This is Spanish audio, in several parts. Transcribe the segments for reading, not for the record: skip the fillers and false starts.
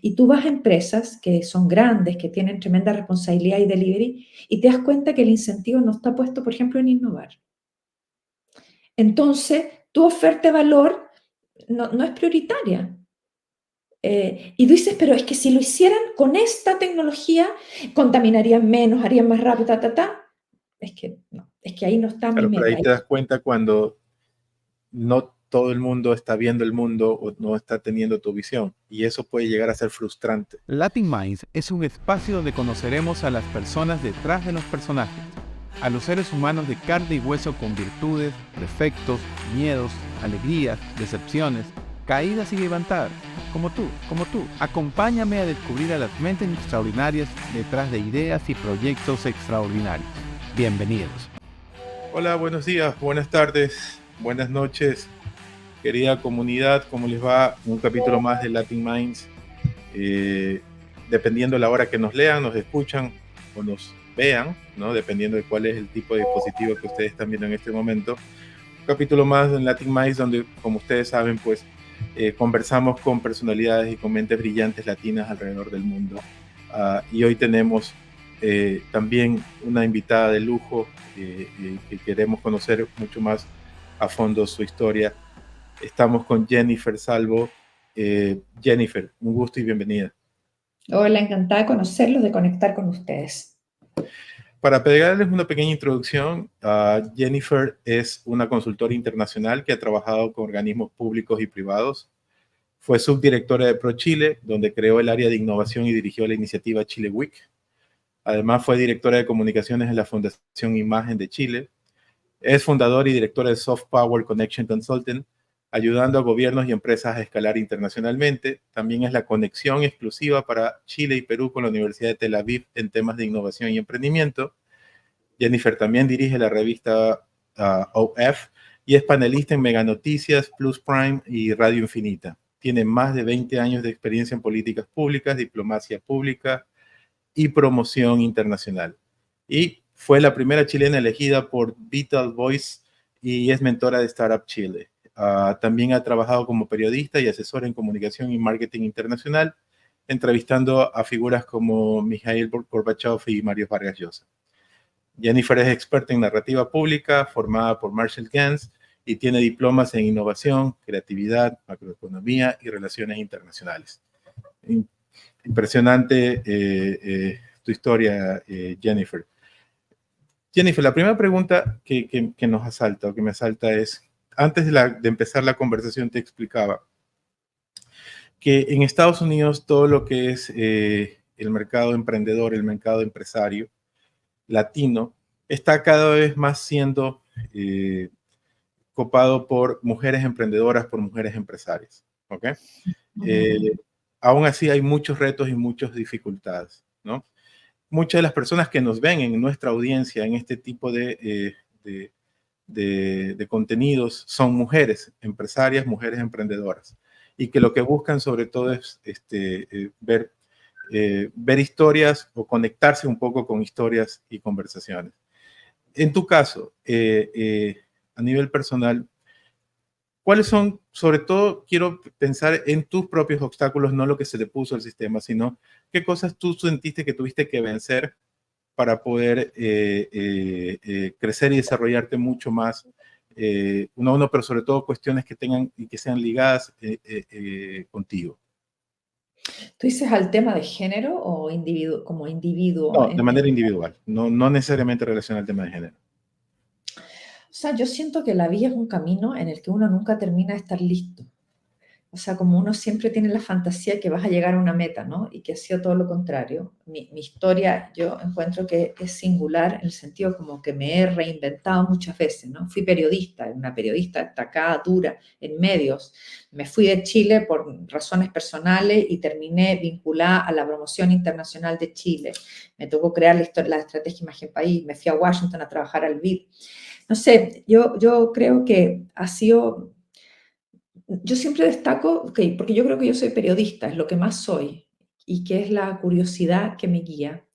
Y tú vas a empresas que son grandes, que tienen tremenda responsabilidad y delivery, y te das cuenta que el incentivo no está puesto, por ejemplo, en innovar. Entonces, tu oferta de valor no es prioritaria. Y tú dices, pero es que si lo hicieran con esta tecnología, contaminarían menos, harían más rápido, Es que no, es que ahí no está mi Claro, pero meta. ahí te das cuenta cuando no todo el mundo está viendo el mundo o no está teniendo tu visión. Y eso puede llegar a ser frustrante. Latin Minds es un espacio donde conoceremos a las personas detrás de los personajes, a los seres humanos de carne y hueso con virtudes, defectos, miedos, alegrías, decepciones, caídas y levantadas, como tú, como tú. Acompáñame a descubrir a las mentes extraordinarias detrás de ideas y proyectos extraordinarios. Bienvenidos. Hola, buenos días, buenas tardes, buenas noches, querida comunidad, ¿cómo les va? Un capítulo más de Latin Minds. Dependiendo de la hora que nos lean, nos escuchan o nos vean, ¿no? Dependiendo de cuál es el tipo de dispositivo que ustedes están viendo en este momento. Un capítulo más en Latin Minds donde, como ustedes saben, pues conversamos con personalidades y con mentes brillantes latinas alrededor del mundo. Y hoy tenemos también una invitada de lujo que queremos conocer mucho más a fondo su historia. Estamos con Jennifer Salvo. Jennifer, un gusto y bienvenida. Hola, encantada de conocerlos, de conectar con ustedes. Para pegarles una pequeña introducción, Jennifer es una consultora internacional que ha trabajado con organismos públicos y privados. Fue subdirectora de ProChile, donde creó el área de innovación y dirigió la iniciativa Chile Week. Además, fue directora de comunicaciones en la Fundación Imagen de Chile. Es fundadora y directora de Soft Power Connection Consulting, ayudando a gobiernos y empresas a escalar internacionalmente. También es la conexión exclusiva para Chile y Perú con la Universidad de Tel Aviv en temas de innovación y emprendimiento. Jennifer también dirige la revista OF y es panelista en Mega Noticias, Plus Prime y Radio Infinita. Tiene más de 20 años de experiencia en políticas públicas, diplomacia pública y promoción internacional. Y fue la primera chilena elegida por Vital Voice y es mentora de Startup Chile. También ha trabajado como periodista y asesora en comunicación y marketing internacional, entrevistando a figuras como Mikhail Gorbachev y Mario Vargas Llosa. Jennifer es experta en narrativa pública, formada por Marshall Ganz, y tiene diplomas en innovación, creatividad, macroeconomía y relaciones internacionales. Impresionante tu historia, Jennifer. Jennifer, la primera pregunta que nos asalta o que me asalta es, antes de empezar la conversación te explicaba que en Estados Unidos todo lo que es el mercado emprendedor, el mercado empresario latino, está cada vez más siendo copado por mujeres emprendedoras, por mujeres empresarias. ¿Ok? Aún así hay muchos retos y muchas dificultades, ¿no? Muchas de las personas que nos ven en nuestra audiencia en este tipo de contenidos son mujeres empresarias, mujeres emprendedoras, y que lo que buscan sobre todo es ver historias o conectarse un poco con historias y conversaciones. En tu caso, a nivel personal, ¿cuáles son, sobre todo, quiero pensar en tus propios obstáculos, no lo que se le puso al sistema, sino qué cosas tú sentiste que tuviste que vencer para poder crecer y desarrollarte mucho más uno a uno, pero sobre todo cuestiones que tengan y que sean ligadas contigo? ¿Tú dices al tema de género o como individuo? No, de manera individual, no necesariamente relacionada al tema de género. O sea, yo siento que la vida es un camino en el que uno nunca termina de estar listo. O sea, como uno siempre tiene la fantasía que vas a llegar a una meta, ¿no? Y que ha sido todo lo contrario. Mi historia yo encuentro que es singular en el sentido como que me he reinventado muchas veces, ¿no? Fui periodista, una periodista destacada, dura, en medios. Me fui de Chile por razones personales y terminé vinculada a la promoción internacional de Chile. Me tocó crear la estrategia Imagen País. Me fui a Washington a trabajar al BID. No sé, yo creo que ha sido... Yo siempre destaco, porque yo creo que yo soy periodista, es lo que más soy, y que es la curiosidad que me guía.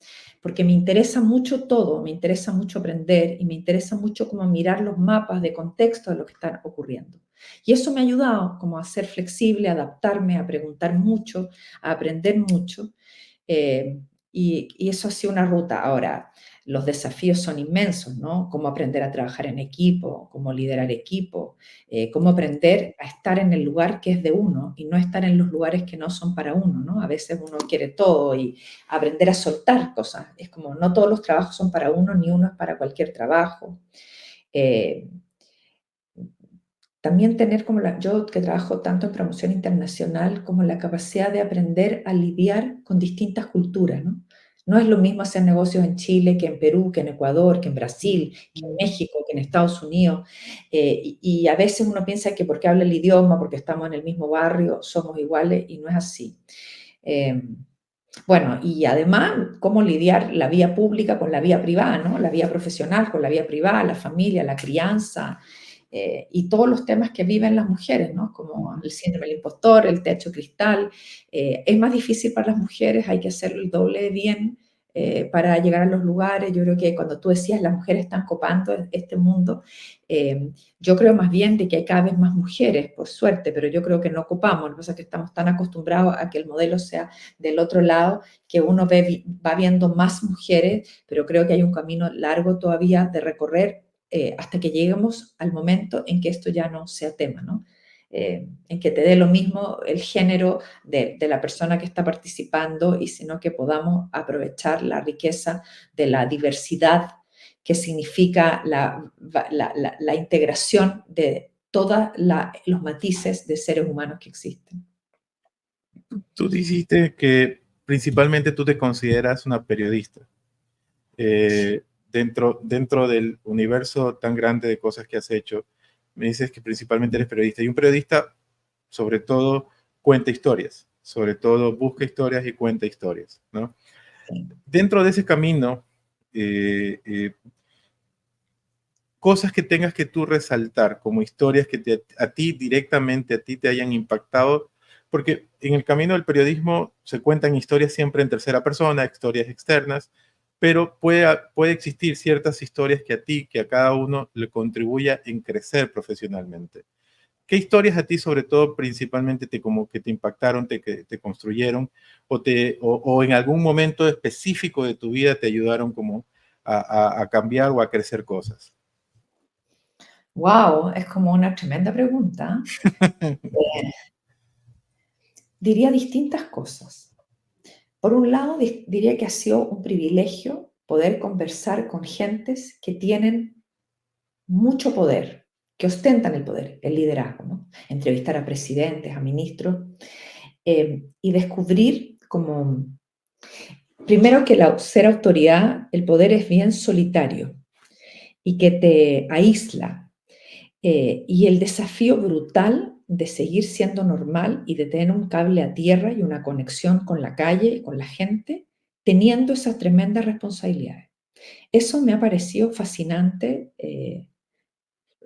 porque me interesa mucho todo, me interesa mucho aprender y me interesa mucho como mirar los mapas de contexto de lo que está ocurriendo. Y eso me ha ayudado como a ser flexible, a adaptarme, a preguntar mucho, a aprender mucho. eh, y eso ha sido una ruta. Ahora, los desafíos son inmensos, ¿no? Cómo aprender a trabajar en equipo, cómo liderar equipo, cómo aprender a estar en el lugar que es de uno y no estar en los lugares que no son para uno, ¿no? A veces uno quiere todo y aprender a soltar cosas. Es como no todos los trabajos son para uno, ni uno es para cualquier trabajo. Eh, También tener como yo que trabajo tanto en promoción internacional, como la capacidad de aprender a lidiar con distintas culturas, ¿no? No es lo mismo hacer negocios en Chile que en Perú, que en Ecuador, que en Brasil, que en México, que en Estados Unidos. Y a veces uno piensa que porque habla el idioma, porque estamos en el mismo barrio, somos iguales y no es así. Eh, bueno, y además, cómo lidiar la vía pública con la vía privada, ¿no? La vía profesional con la vía privada, la familia, la crianza, y todos los temas que viven las mujeres, ¿no? Como el síndrome del impostor, el techo cristal. Es más difícil para las mujeres, hay que hacerlo el doble de bien para llegar a los lugares. Yo creo que cuando tú decías las mujeres están copando este mundo, yo creo más bien de que hay cada vez más mujeres, por suerte, pero yo creo que no ocupamos. Lo que pasa es que estamos tan acostumbrados a que el modelo sea del otro lado, que uno va viendo más mujeres, pero creo que hay un camino largo todavía de recorrer hasta que lleguemos al momento en que esto ya no sea tema, ¿no? En que te dé lo mismo el género de la persona que está participando y sino que podamos aprovechar la riqueza de la diversidad que significa la integración de todos los matices de seres humanos que existen. Tú dijiste que principalmente tú te consideras una periodista. Dentro del universo tan grande de cosas que has hecho, me dices que principalmente eres periodista. Y un periodista, sobre todo, cuenta historias. Sobre todo, busca historias y cuenta historias, ¿no? Sí. Dentro de ese camino, cosas que tengas que tú resaltar como historias que a ti directamente, a ti te hayan impactado, porque en el camino del periodismo se cuentan historias siempre en tercera persona, historias externas, pero puede existir ciertas historias que a ti, que a cada uno le contribuya en crecer profesionalmente. ¿Qué historias a ti, sobre todo, principalmente, como que te impactaron, que te construyeron, o en algún momento específico de tu vida te ayudaron como a cambiar o a crecer cosas? Wow, es como una tremenda pregunta. Diría distintas cosas. Por un lado, diría que ha sido un privilegio poder conversar con gentes que tienen mucho poder, que ostentan el poder, el liderazgo, ¿no? Entrevistar a presidentes, a ministros, y descubrir como, primero que ser autoridad, el poder es bien solitario y que te aísla. Y el desafío brutal de seguir siendo normal y de tener un cable a tierra y una conexión con la calle, con la gente, teniendo esas tremendas responsabilidades. Eso me ha parecido fascinante,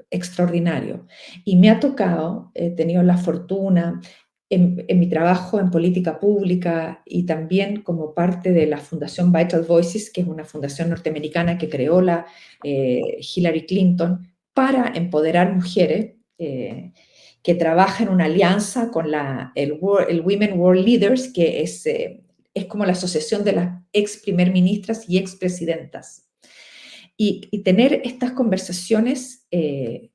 extraordinario. Y me ha tocado, he tenido la fortuna en mi trabajo en política pública y también como parte de la Fundación Vital Voices, que es una fundación norteamericana que creó la Hillary Clinton para empoderar mujeres, que trabaja en una alianza con el Women World Leaders, que es como la asociación de las ex primer ministras y ex presidentas. Y tener estas conversaciones de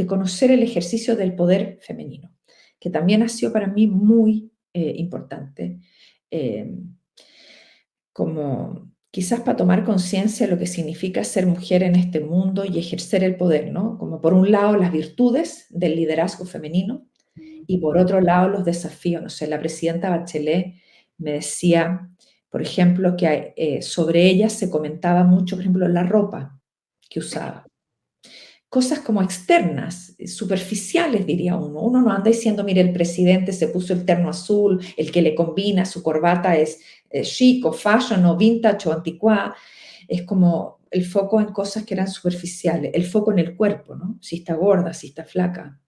conocer el ejercicio del poder femenino, que también ha sido para mí muy importante, eh, como quizás para tomar conciencia de lo que significa ser mujer en este mundo y ejercer el poder, ¿no? Como por un lado las virtudes del liderazgo femenino y por otro lado los desafíos. No sé, la presidenta Bachelet me decía, por ejemplo, que sobre ella se comentaba mucho, por ejemplo, la ropa que usaba. Cosas como externas, superficiales, diría uno. Uno no anda diciendo, mire, el presidente se puso el terno azul, el que le combina, su corbata es chic o fashion o vintage o anticuá. Es como el foco en cosas que eran superficiales, el foco en el cuerpo, ¿no? Si está gorda, si está flaca.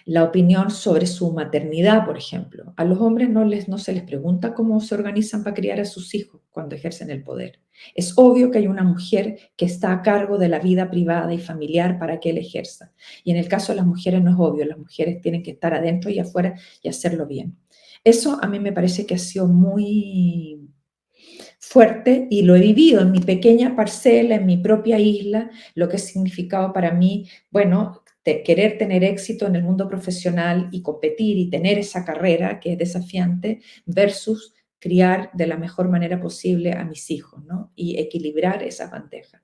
La opinión sobre su maternidad, por ejemplo. A los hombres no se les pregunta cómo se organizan para criar a sus hijos. cuando ejercen el poder. Es obvio que hay una mujer que está a cargo de la vida privada y familiar para que él ejerza. Y en el caso de las mujeres no es obvio, las mujeres tienen que estar adentro y afuera y hacerlo bien. Eso a mí me parece que ha sido muy fuerte y lo he vivido en mi pequeña parcela, en mi propia isla, lo que ha significado para mí, bueno, querer tener éxito en el mundo profesional y competir y tener esa carrera que es desafiante versus criar de la mejor manera posible a mis hijos, ¿no? Y equilibrar esas bandejas.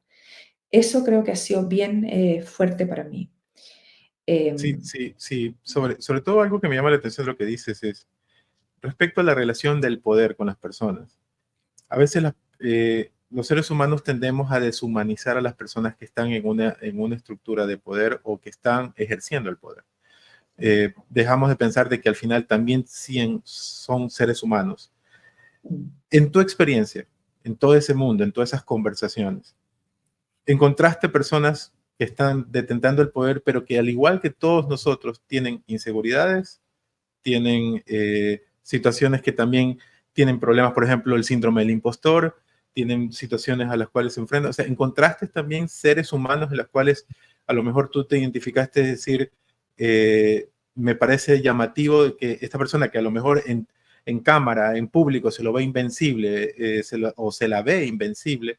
Eso creo que ha sido bien fuerte para mí. Sí, sí, sí. Sobre todo algo que me llama la atención de lo que dices es respecto a la relación del poder con las personas. A veces los seres humanos tendemos a deshumanizar a las personas que están en una estructura de poder o que están ejerciendo el poder. Dejamos de pensar de que al final también son seres humanos. En tu experiencia, en todo ese mundo, en todas esas conversaciones, ¿encontraste personas que están detentando el poder, pero que al igual que todos nosotros tienen inseguridades, tienen situaciones que también tienen problemas, por ejemplo, el síndrome del impostor, tienen situaciones a las cuales se enfrentan? O sea, ¿encontraste también seres humanos en las cuales a lo mejor tú te identificaste, es decir, me parece llamativo de que esta persona que a lo mejor en cámara, en público, se lo ve invencible o se la ve invencible,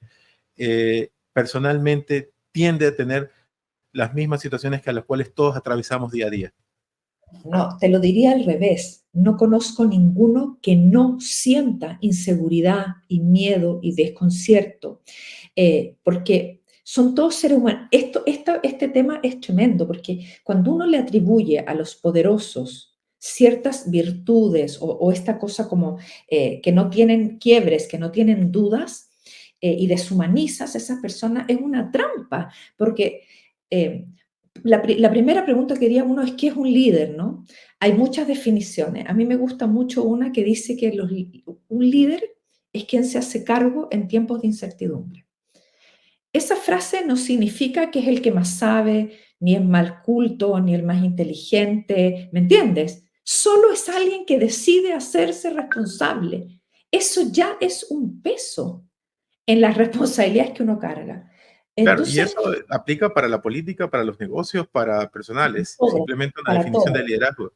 personalmente tiende a tener las mismas situaciones que a las cuales todos atravesamos día a día? No, te lo diría al revés. No conozco ninguno que no sienta inseguridad y miedo y desconcierto, porque son todos seres humanos. Este tema es tremendo, porque cuando uno le atribuye a los poderosos ciertas virtudes o esta cosa como que no tienen quiebres, que no tienen dudas, y deshumanizas a esas personas, es una trampa, porque eh, la primera pregunta que haría uno es ¿qué es un líder, no? Hay muchas definiciones. A mí me gusta mucho una que dice que un líder es quien se hace cargo en tiempos de incertidumbre. Esa frase no significa que es el que más sabe, ni el más culto, ni el más inteligente, ¿me entiendes? Solo es alguien que decide hacerse responsable. Eso ya es un peso en las responsabilidades que uno carga. Claro, y Entonces, eso aplica para la política, para los negocios, para personales, todo, simplemente una para definición de todo. liderazgo.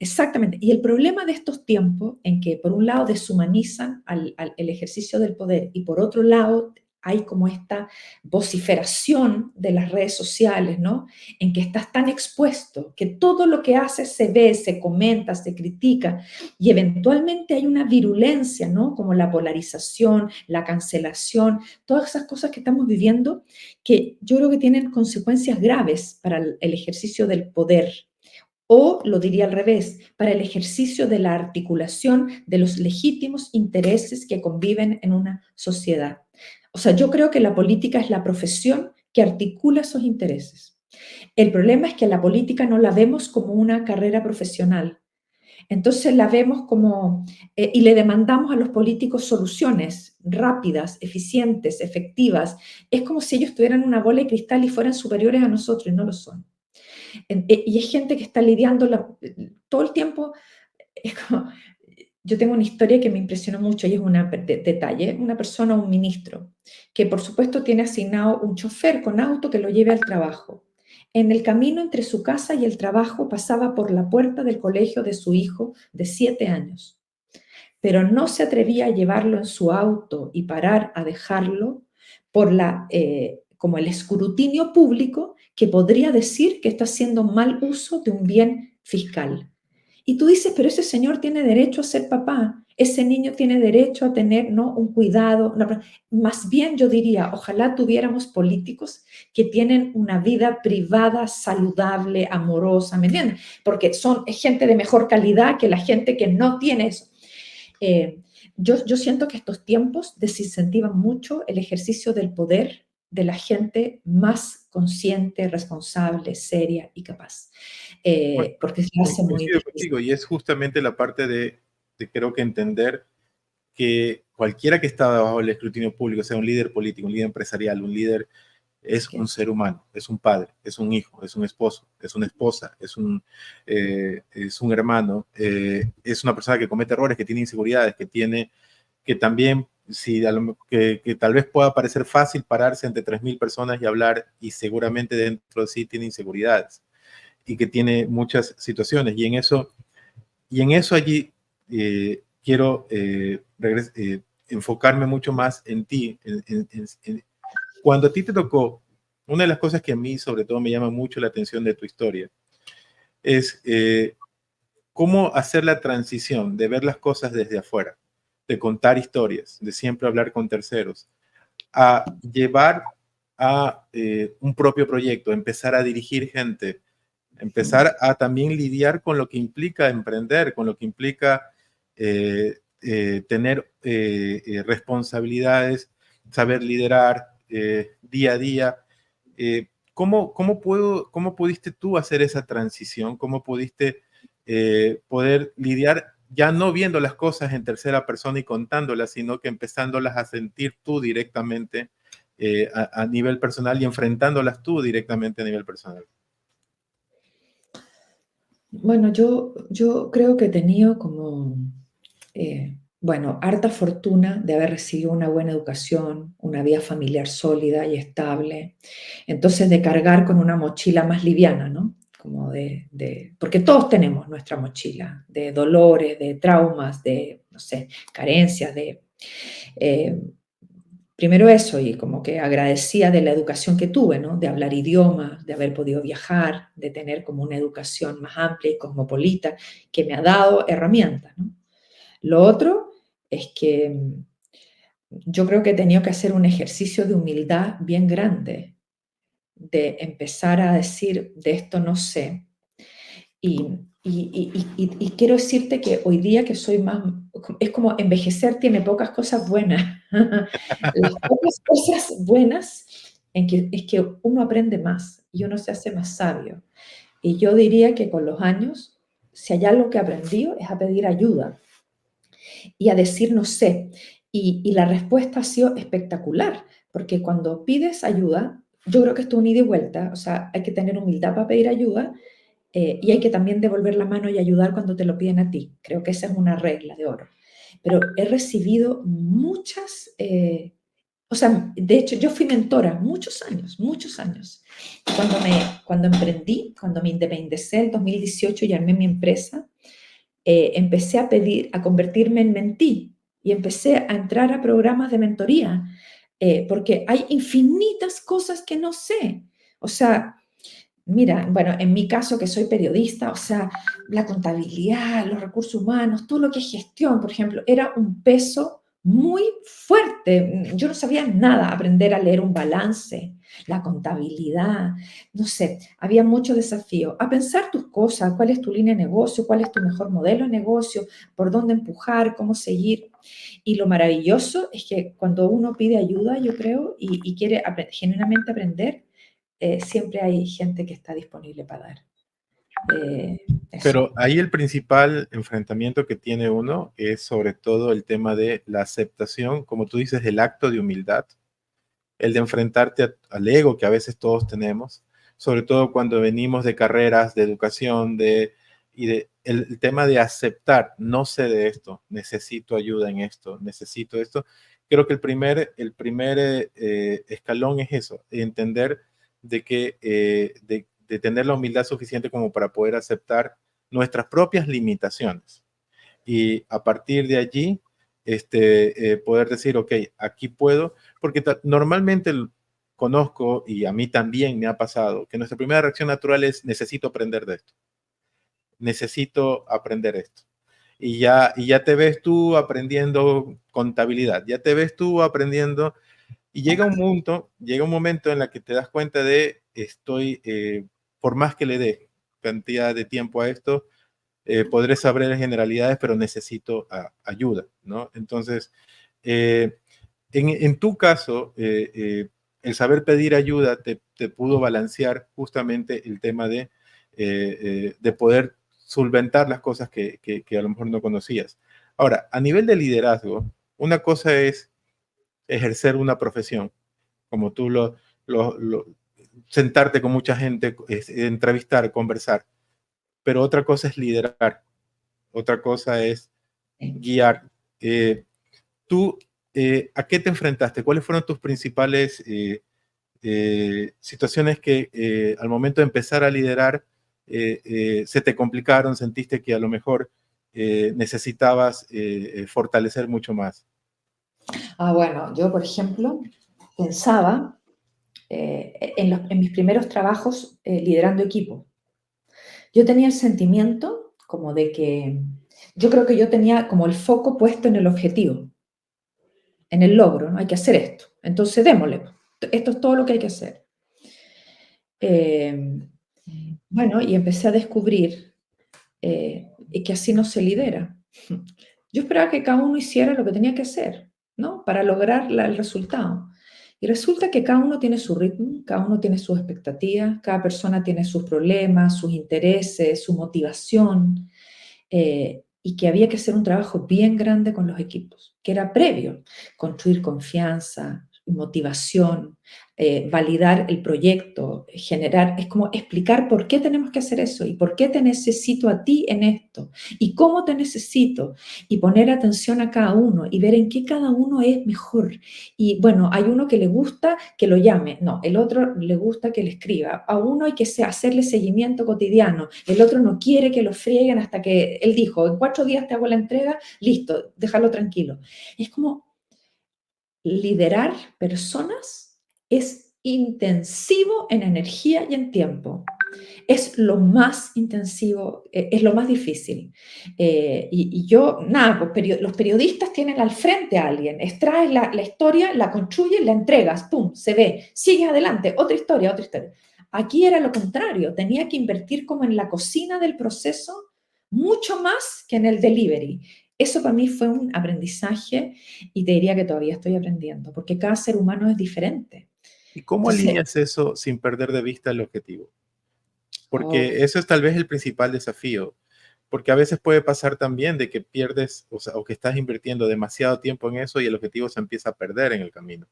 Exactamente. Y el problema de estos tiempos en que por un lado deshumanizan el ejercicio del poder y por otro lado hay como esta vociferación de las redes sociales, ¿no? En que estás tan expuesto, que todo lo que haces se ve, se comenta, se critica y eventualmente hay una virulencia, ¿no? Como la polarización, la cancelación, todas esas cosas que estamos viviendo que yo creo que tienen consecuencias graves para el ejercicio del poder. O lo diría al revés, para el ejercicio de la articulación de los legítimos intereses que conviven en una sociedad. O sea, yo creo que la política es la profesión que articula esos intereses. El problema es que la política no la vemos como una carrera profesional. Entonces la vemos como, y le demandamos a los políticos soluciones rápidas, eficientes, efectivas. Es como si ellos tuvieran una bola de cristal y fueran superiores a nosotros y no lo son. Y es gente que está lidiando todo el tiempo. Es como, yo tengo una historia que me impresionó mucho y es un detalle. Una persona, un ministro, que por supuesto tiene asignado un chofer con auto que lo lleve al trabajo. En el camino entre su casa y el trabajo pasaba por la puerta del colegio de su hijo de 7 años, pero no se atrevía a llevarlo en su auto y parar a dejarlo por como el escrutinio público que podría decir que está haciendo mal uso de un bien fiscal. Y tú dices, pero ese señor tiene derecho a ser papá, ese niño tiene derecho a tener, ¿no?, un cuidado. Más bien yo diría, ojalá tuviéramos políticos que tienen una vida privada, saludable, amorosa, ¿me entiendes? Porque es gente de mejor calidad que la gente que no tiene eso. Eh, yo siento que estos tiempos desincentivan mucho el ejercicio del poder de la gente más consciente, responsable, seria y capaz, Bueno, porque se hace muy coincido difícil. contigo y es justamente la parte de creo que entender que cualquiera que está bajo el escrutinio público, sea un líder político, un líder empresarial, un líder, es un ser humano, es un padre, es un hijo, es un esposo, es una esposa, es un hermano, es una persona que comete errores, que tiene inseguridades, que también que tal vez pueda parecer fácil pararse entre 3.000 personas y hablar, y seguramente dentro de sí tiene inseguridades y que tiene muchas situaciones. Y en eso allí quiero enfocarme mucho más en ti. Cuando a ti te tocó, una de las cosas que a mí sobre todo me llama mucho la atención de tu historia es cómo hacer la transición de ver las cosas desde afuera, de contar historias, de siempre hablar con terceros, a llevar a un propio proyecto, empezar a dirigir gente, empezar a también lidiar con lo que implica emprender, con lo que implica tener responsabilidades, saber liderar día a día. ¿Cómo pudiste tú hacer esa transición? ¿Cómo pudiste poder lidiar ya no viendo las cosas en tercera persona y contándolas, sino que empezándolas a sentir tú directamente a nivel personal y enfrentándolas tú directamente a nivel personal? Bueno, yo creo que he tenido como, bueno, harta fortuna de haber recibido una buena educación, una vida familiar sólida y estable. Entonces, de cargar con una mochila más liviana, ¿no? Como porque todos tenemos nuestra mochila de dolores, de traumas, de, no sé, carencias, eh, primero eso, y como que agradecía de la educación que tuve, ¿no? De hablar idiomas, de haber podido viajar, de tener como una educación más amplia y cosmopolita, que me ha dado herramientas, ¿no? Lo otro es que yo creo que he tenido que hacer un ejercicio de humildad bien grande, de empezar a decir, de esto no sé. Y quiero decirte que hoy día que soy más, es como envejecer tiene pocas cosas buenas. Las pocas cosas buenas es que uno aprende más y uno se hace más sabio. Y yo diría que con los años, si hay algo que he aprendido es a pedir ayuda y a decir no sé. Y la respuesta ha sido espectacular, porque cuando pides ayuda, yo creo que esto es un ida y vuelta, o sea, hay que tener humildad para pedir ayuda y hay que también devolver la mano y ayudar cuando te lo piden a ti. Creo que esa es una regla de oro. Pero he recibido muchas, o sea, de hecho yo fui mentora muchos años, muchos años. Cuando emprendí, cuando me independicé en 2018 y armé mi empresa, empecé a pedir, a convertirme en mentí y empecé a entrar a programas de mentoría, porque hay infinitas cosas que no sé. O sea, mira, bueno, en mi caso que soy periodista, o sea, la contabilidad, los recursos humanos, todo lo que es gestión, por ejemplo, era un peso muy fuerte. Yo no sabía nada, aprender a leer un balance, la contabilidad, no sé, había mucho desafío. A pensar tus cosas, cuál es tu línea de negocio, cuál es tu mejor modelo de negocio, por dónde empujar, cómo seguir. Y lo maravilloso es que cuando uno pide ayuda, yo creo, y quiere genuinamente aprender, siempre hay gente que está disponible para dar. Eso. Pero ahí el principal enfrentamiento que tiene uno es sobre todo el tema de la aceptación, como tú dices, el acto de humildad, el de enfrentarte al ego que a veces todos tenemos, sobre todo cuando venimos de carreras de educación, el tema de aceptar, no sé de esto, necesito ayuda en esto, necesito esto. Creo que el primer escalón es eso, entender de tener la humildad suficiente como para poder aceptar nuestras propias limitaciones y a partir de allí poder decir, ok, aquí puedo, porque normalmente conozco y a mí también me ha pasado que nuestra primera reacción natural es necesito aprender de esto, necesito aprender esto. Y ya te ves tú aprendiendo contabilidad, ya te ves tú aprendiendo y llega un momento en la que te das cuenta de por más que le dé cantidad de tiempo a esto, podré saber generalidades, pero necesito ayuda, ¿no? Entonces, en tu caso, el saber pedir ayuda te pudo balancear justamente el tema de poder solventar las cosas que a lo mejor no conocías. Ahora, a nivel de liderazgo, una cosa es ejercer una profesión, como tú sentarte con mucha gente, entrevistar, conversar, pero otra cosa es liderar, otra cosa es guiar. Tú ¿a qué te enfrentaste? ¿Cuáles fueron tus principales situaciones que al momento de empezar a liderar se te complicaron? ¿Sentiste que a lo mejor necesitabas fortalecer mucho más? Bueno, yo, por ejemplo, pensaba en mis primeros trabajos liderando equipo. Yo tenía el sentimiento como de que yo creo que yo tenía como el foco puesto en el objetivo, en el logro, ¿no? Hay que hacer esto. Entonces, démosle. Esto es todo lo que hay que hacer. Bueno, y empecé a descubrir que así no se lidera. Yo esperaba que cada uno hiciera lo que tenía que hacer, ¿no? Para lograr el resultado. Y resulta que cada uno tiene su ritmo, cada uno tiene sus expectativas, cada persona tiene sus problemas, sus intereses, su motivación, y que había que hacer un trabajo bien grande con los equipos, que era previo, construir confianza, motivación, validar el proyecto, generar, es como explicar por qué tenemos que hacer eso y por qué te necesito a ti en esto y cómo te necesito y poner atención a cada uno y ver en qué cada uno es mejor. Y bueno, hay uno que le gusta que lo llame, no, el otro le gusta que le escriba, a uno hay que hacerle seguimiento cotidiano, el otro no quiere que lo frieguen hasta que él dijo, en 4 días te hago la entrega, listo, déjalo tranquilo. Es como liderar personas es intensivo en energía y en tiempo. Es lo más intensivo, es lo más difícil. Y yo, nada, pues, los periodistas tienen al frente a alguien, extraes la historia, la construyes, la entregas, pum, se ve, sigues adelante, otra historia, otra historia. Aquí era lo contrario, tenía que invertir como en la cocina del proceso mucho más que en el delivery. Eso para mí fue un aprendizaje y te diría que todavía estoy aprendiendo, porque cada ser humano es diferente. ¿Y cómo Entonces, alineas eso sin perder de vista el objetivo? oh, Porque eso es tal vez el principal desafío, porque a veces puede pasar también de que pierdes, o sea, o que estás invirtiendo demasiado tiempo en eso y el objetivo se empieza a perder en el camino.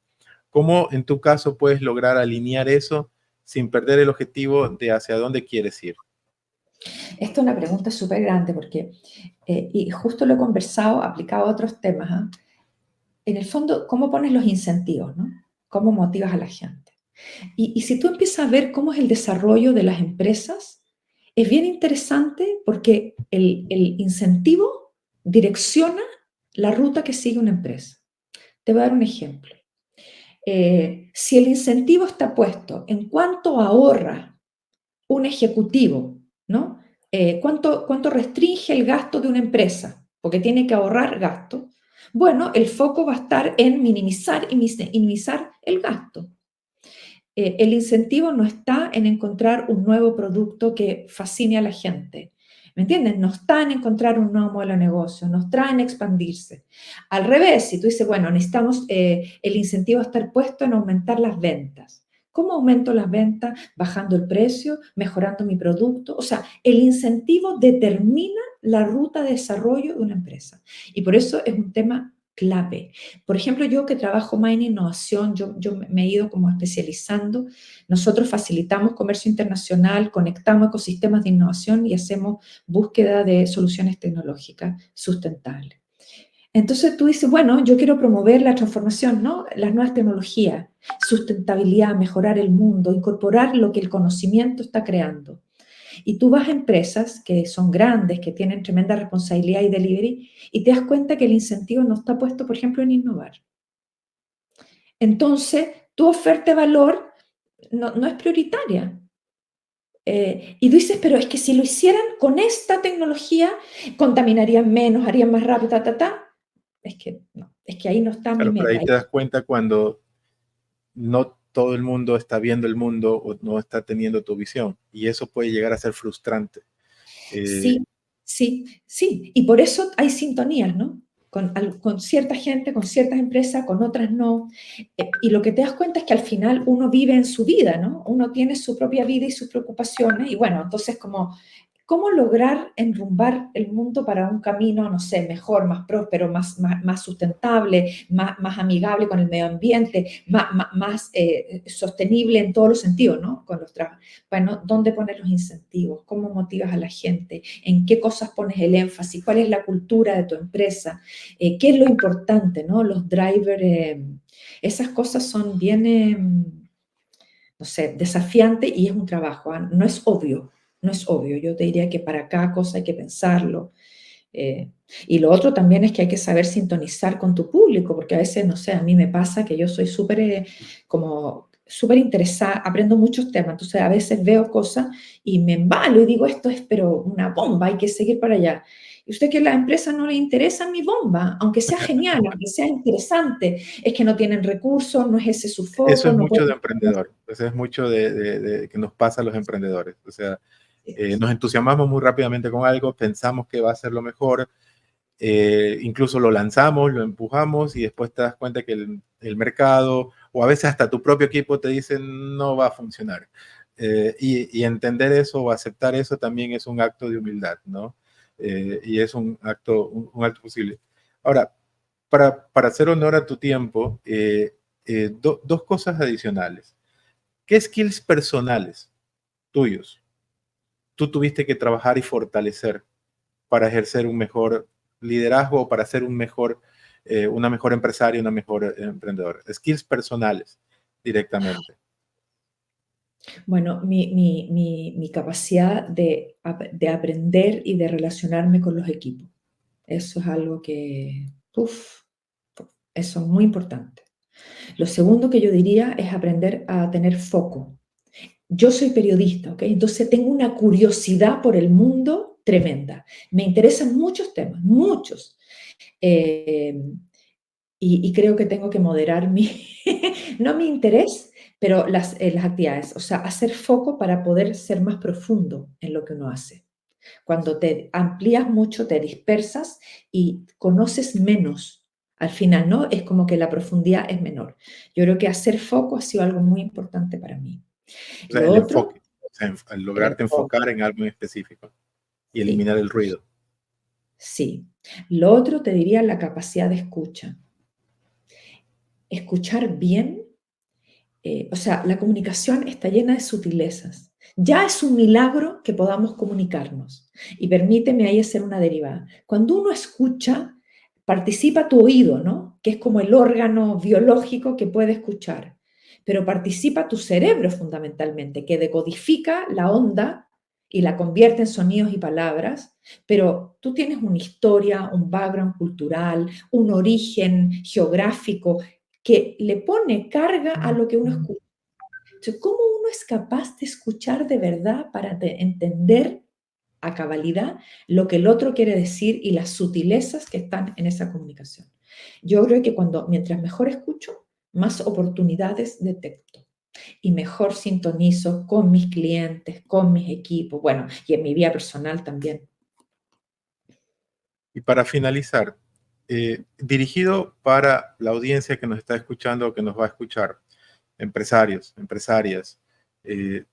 ¿Cómo en tu caso puedes lograr alinear eso sin perder el objetivo de hacia dónde quieres ir? esta es una pregunta súper grande porque, y justo lo he conversado, aplicado a otros temas, ¿ah? En el fondo, ¿cómo pones los incentivos, ¿no? ¿Cómo motivas a la gente? Y si tú empiezas a ver cómo es el desarrollo de las empresas, es bien interesante porque el incentivo direcciona la ruta que sigue una empresa. Te voy a dar un ejemplo. Si el incentivo está puesto en cuánto ahorra un ejecutivo, ¿no? ¿Cuánto restringe el gasto de una empresa? Porque tiene que ahorrar gasto. Bueno, el foco va a estar en minimizar el gasto. El incentivo no está en encontrar un nuevo producto que fascine a la gente. ¿Me entiendes? No está en encontrar un nuevo modelo de negocio, no está en expandirse. Al revés, si tú dices, bueno, necesitamos, el incentivo estar puesto en aumentar las ventas. ¿Cómo aumento las ventas? Bajando el precio, mejorando mi producto. O sea, el incentivo determina la ruta de desarrollo de una empresa. Y por eso es un tema clave. Por ejemplo, yo que trabajo más en innovación, yo me he ido como especializando. Nosotros facilitamos comercio internacional, conectamos ecosistemas de innovación y hacemos búsqueda de soluciones tecnológicas sustentables. Entonces tú dices, bueno, yo quiero promover la transformación, ¿no? Las nuevas tecnologías, sustentabilidad, mejorar el mundo, incorporar lo que el conocimiento está creando. Y tú vas a empresas que son grandes, que tienen tremenda responsabilidad y delivery, y te das cuenta que el incentivo no está puesto, por ejemplo, en innovar. Entonces, tu oferta de valor no es prioritaria. Y tú dices, pero es que si lo hicieran con esta tecnología, contaminarían menos, harían más rápido, ta, ta, ta. Es que no, es que ahí no está mi Claro, pero meta. ahí te das cuenta cuando no todo el mundo está viendo el mundo o no está teniendo tu visión, y eso puede llegar a ser frustrante. Sí, sí, sí. Y por eso hay sintonías, ¿no? Con cierta gente, con ciertas empresas, con otras no. Y lo que te das cuenta es que al final uno vive en su vida, ¿no? Uno tiene su propia vida y sus preocupaciones. Y bueno, entonces como cómo lograr enrumbar el mundo para un camino, no sé, mejor, más próspero, más sustentable, más amigable con el medio ambiente, más sostenible en todos los sentidos, ¿no? Con los trabajos. Bueno, ¿dónde pones los incentivos? ¿Cómo motivas a la gente? ¿En qué cosas pones el énfasis? ¿Cuál es la cultura de tu empresa? ¿Qué es lo importante, ¿no? Los drivers, esas cosas son bien, no sé, desafiantes y es un trabajo, ¿ah? No es obvio, no es obvio. Yo te diría que para cada cosa hay que pensarlo. Eh, y lo otro también es que hay que saber sintonizar con tu público, porque a veces, no sé, a mí me pasa que yo soy súper interesada, aprendo muchos temas, entonces a veces veo cosas y me embalo y digo, esto es pero una bomba, hay que seguir para allá. Y usted que a la empresa no le interesa mi bomba, aunque sea genial, aunque sea interesante, es que no tienen recursos, no es ese su Eso foco, es no mucho de pueden... emprendedor, eso es mucho de que nos pasa a los emprendedores. O sea, nos entusiasmamos muy rápidamente con algo, pensamos que va a ser lo mejor, incluso lo lanzamos, lo empujamos y después te das cuenta que el mercado o a veces hasta tu propio equipo te dice no va a funcionar. Y entender eso o aceptar eso también es un acto de humildad, ¿no? Y es un acto posible. Ahora, para hacer honor a tu tiempo, dos cosas adicionales. ¿Qué skills personales tuyos tú tuviste que trabajar y fortalecer para ejercer un mejor liderazgo, para ser una mejor empresaria, una mejor emprendedora? Skills personales directamente. Bueno, mi capacidad de aprender y de relacionarme con los equipos. Eso es algo que, uff, eso es muy importante. Lo segundo que yo diría es aprender a tener foco. Yo soy periodista, ¿ok? Entonces tengo una curiosidad por el mundo tremenda. Me interesan muchos temas, muchos. Eh, y creo que tengo que moderar no mi interés, pero las actividades. O sea, hacer foco para poder ser más profundo en lo que uno hace. Cuando te amplías mucho, te dispersas y conoces menos. Al final, ¿no? Es como que la profundidad es menor. Yo creo que hacer foco ha sido algo muy importante para mí. O sea, Lo el otro, enfoque, o sea, el el lograrte enfoque. enfocar en algo en específico y Sí, eliminar el ruido. sí. Lo otro te diría la capacidad de escucha. Escuchar bien, o sea, la comunicación está llena de sutilezas. Ya es un milagro que podamos comunicarnos. Y permíteme ahí hacer una derivada. Cuando uno escucha, participa tu oído, ¿no? Que es como el órgano biológico que puede escuchar. Pero participa tu cerebro fundamentalmente, que decodifica la onda y la convierte en sonidos y palabras. Pero tú tienes una historia, un background cultural, un origen geográfico que le pone carga a lo que uno escucha. Entonces, ¿cómo uno es capaz de escuchar de verdad para entender a cabalidad lo que el otro quiere decir y las sutilezas que están en esa comunicación? Yo creo que mientras mejor escucho, más oportunidades detecto y mejor sintonizo con mis clientes, con mis equipos, bueno, y en mi vida personal también. Y para finalizar, dirigido para la audiencia que nos está escuchando o que nos va a escuchar, empresarios, empresarias, eh,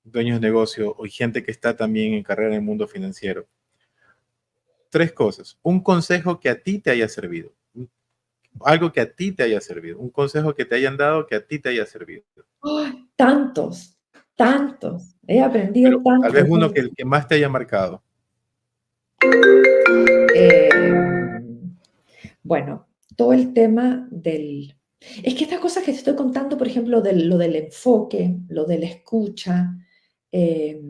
dueños de negocio o gente que está también en carrera en el mundo financiero. Tres cosas. Un consejo que a ti te haya servido. Algo que a ti te haya servido. Un consejo que te hayan dado que a ti te haya servido. ¡Ay! Tantos, tantos. He aprendido Pero tal vez tanto. uno que el que más te haya marcado. Eh, bueno, todo el tema del... Es que estas cosas que te estoy contando, por ejemplo, lo del enfoque, lo de la escucha, eh,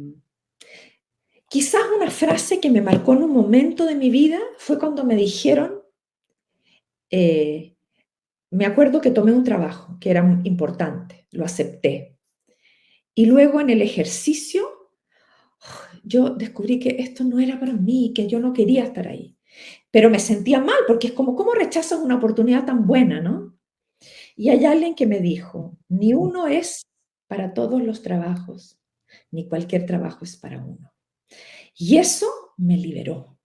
quizás una frase que me marcó en un momento de mi vida fue cuando me dijeron, eh, me acuerdo que tomé un trabajo que era importante, lo acepté. Y luego en el ejercicio, yo descubrí que esto no era para mí, que yo no quería estar ahí. Pero me sentía mal, porque es como, ¿cómo rechazas una oportunidad tan buena, no? Y hay alguien que me dijo, ni uno es para todos los trabajos, ni cualquier trabajo es para uno. Y eso me liberó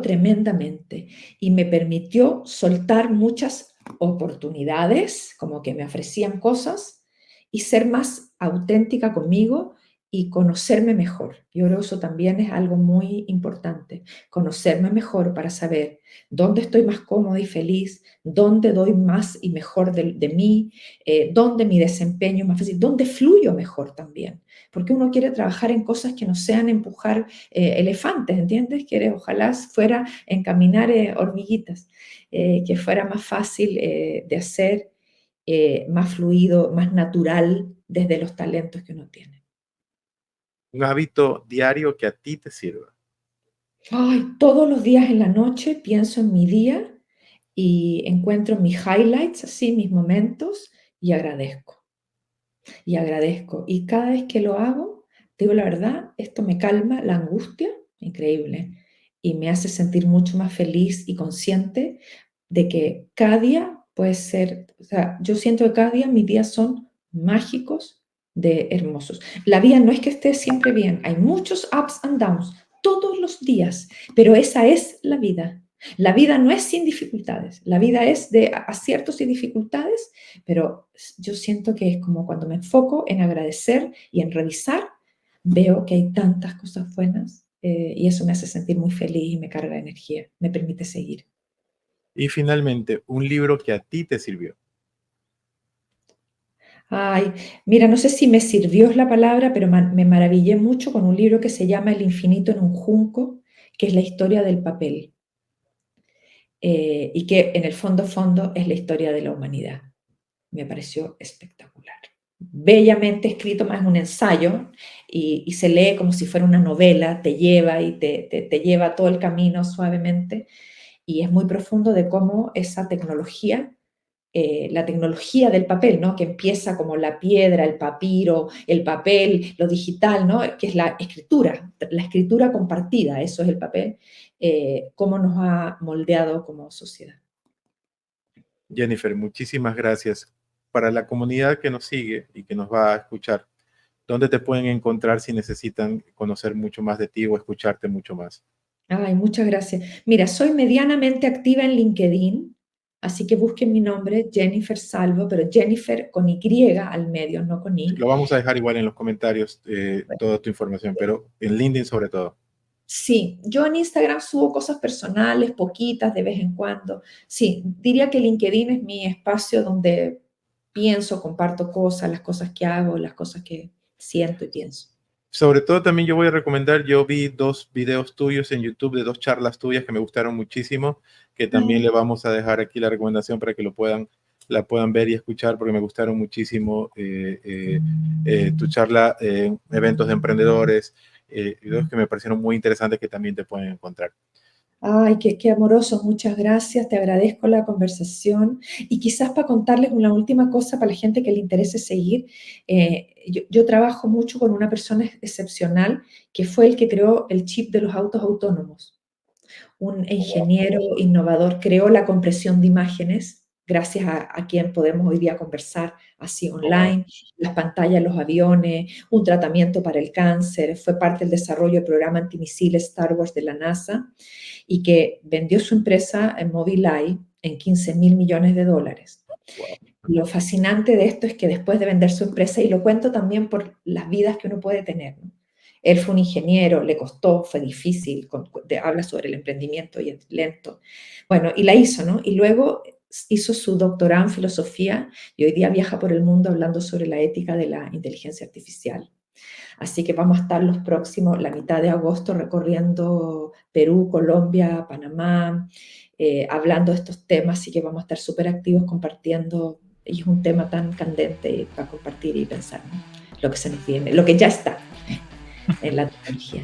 tremendamente y me permitió soltar muchas oportunidades, como que me ofrecían cosas, y ser más auténtica conmigo y conocerme mejor. Yo creo que eso también es algo muy importante, conocerme mejor para saber dónde estoy más cómoda y feliz, dónde doy más y mejor de mí, dónde mi desempeño es más fácil, dónde fluyo mejor también. Porque uno quiere trabajar en cosas que no sean empujar elefantes, ¿entiendes? Quiere, ojalá fuera encaminar hormiguitas, que fuera más fácil de hacer, más fluido, más natural desde los talentos que uno tiene. Un hábito diario que a ti te sirva. Ay, todos los días en la noche pienso en mi día y encuentro mis highlights, así, mis momentos, y agradezco. Y agradezco. Y cada vez que lo hago, digo la verdad, esto me calma la angustia, increíble, y me hace sentir mucho más feliz y consciente de que cada día puede ser, o sea, yo siento que cada día mis días son mágicos de hermosos. La vida no es que esté siempre bien, hay muchos ups and downs todos los días, pero esa es la vida. La vida no es sin dificultades, la vida es de aciertos y dificultades, pero yo siento que es como cuando me enfoco en agradecer y en revisar, veo que hay tantas cosas buenas y eso me hace sentir muy feliz y me carga de energía, me permite seguir. Y finalmente, un libro que a ti te sirvió. Ay, mira, no sé si me sirvió es la palabra, pero me maravillé mucho con un libro que se llama El infinito en un junco, que es la historia del papel. Y que en el fondo es la historia de la humanidad. Me pareció espectacular. Bellamente escrito, más un ensayo, y se lee como si fuera una novela, te lleva y te lleva todo el camino suavemente, y es muy profundo de cómo esa tecnología, la tecnología del papel, ¿no? Que empieza como la piedra, el papiro, el papel, lo digital, ¿no? Que es la escritura compartida, eso es el papel, cómo nos ha moldeado como sociedad. Jennifer, muchísimas gracias. Para la comunidad que nos sigue y que nos va a escuchar, ¿dónde te pueden encontrar si necesitan conocer mucho más de ti o escucharte mucho más? Ay, muchas gracias. Mira, soy medianamente activa en LinkedIn, así que busquen mi nombre, Jennifer Salvo, pero Jennifer con Y al medio, no con I. Lo vamos a dejar igual en los comentarios, toda tu información, pero en LinkedIn sobre todo. Sí, yo en Instagram subo cosas personales, poquitas de vez en cuando. Sí, diría que LinkedIn es mi espacio donde pienso, comparto cosas, las cosas que hago, las cosas que siento y pienso. Sobre todo también yo voy a recomendar, yo vi 2 videos tuyos en YouTube de 2 charlas tuyas que me gustaron muchísimo, que también le vamos a dejar aquí la recomendación para que la puedan ver y escuchar porque me gustaron muchísimo tu charla en eventos de emprendedores, videos que me parecieron muy interesantes que también te pueden encontrar. Ay, qué amoroso, muchas gracias, te agradezco la conversación. Y quizás para contarles una última cosa para la gente que le interese seguir, yo trabajo mucho con una persona excepcional que fue el que creó el chip de los autos autónomos. Un ingeniero innovador creó la compresión de imágenes, gracias a quien podemos hoy día conversar así online, las pantallas, los aviones, un tratamiento para el cáncer, fue parte del desarrollo del programa antimisiles Star Wars de la NASA y que vendió su empresa en Mobileye en $15.000 millones. Lo fascinante de esto es que después de vender su empresa, y lo cuento también por las vidas que uno puede tener, ¿no? Él fue un ingeniero, le costó, fue difícil, habla sobre el emprendimiento y es lento. Bueno, y la hizo, ¿no? Y luego hizo su doctorado en filosofía y hoy día viaja por el mundo hablando sobre la ética de la inteligencia artificial. Así que vamos a estar la mitad de agosto, recorriendo Perú, Colombia, Panamá, hablando de estos temas, así que vamos a estar súper activos compartiendo, y es un tema tan candente para compartir y pensar, ¿no? Lo que se nos viene, lo que ya está en la tecnología.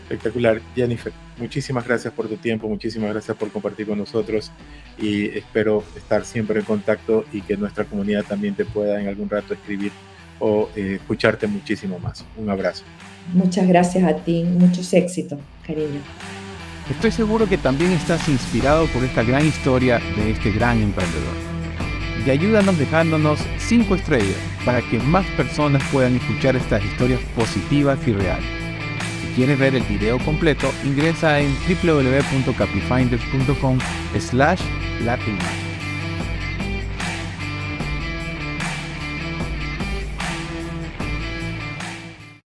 Espectacular. Jennifer, muchísimas gracias por tu tiempo, muchísimas gracias por compartir con nosotros y espero estar siempre en contacto y que nuestra comunidad también te pueda en algún rato escribir o escucharte muchísimo más. Un abrazo. Muchas gracias a ti, muchos éxitos, cariño. Estoy seguro que también estás inspirado por esta gran historia de este gran emprendedor. Y ayúdanos dejándonos 5 estrellas para que más personas puedan escuchar estas historias positivas y reales. Si quieres ver el video completo, ingresa en www.caplifinders.com/latinmagic.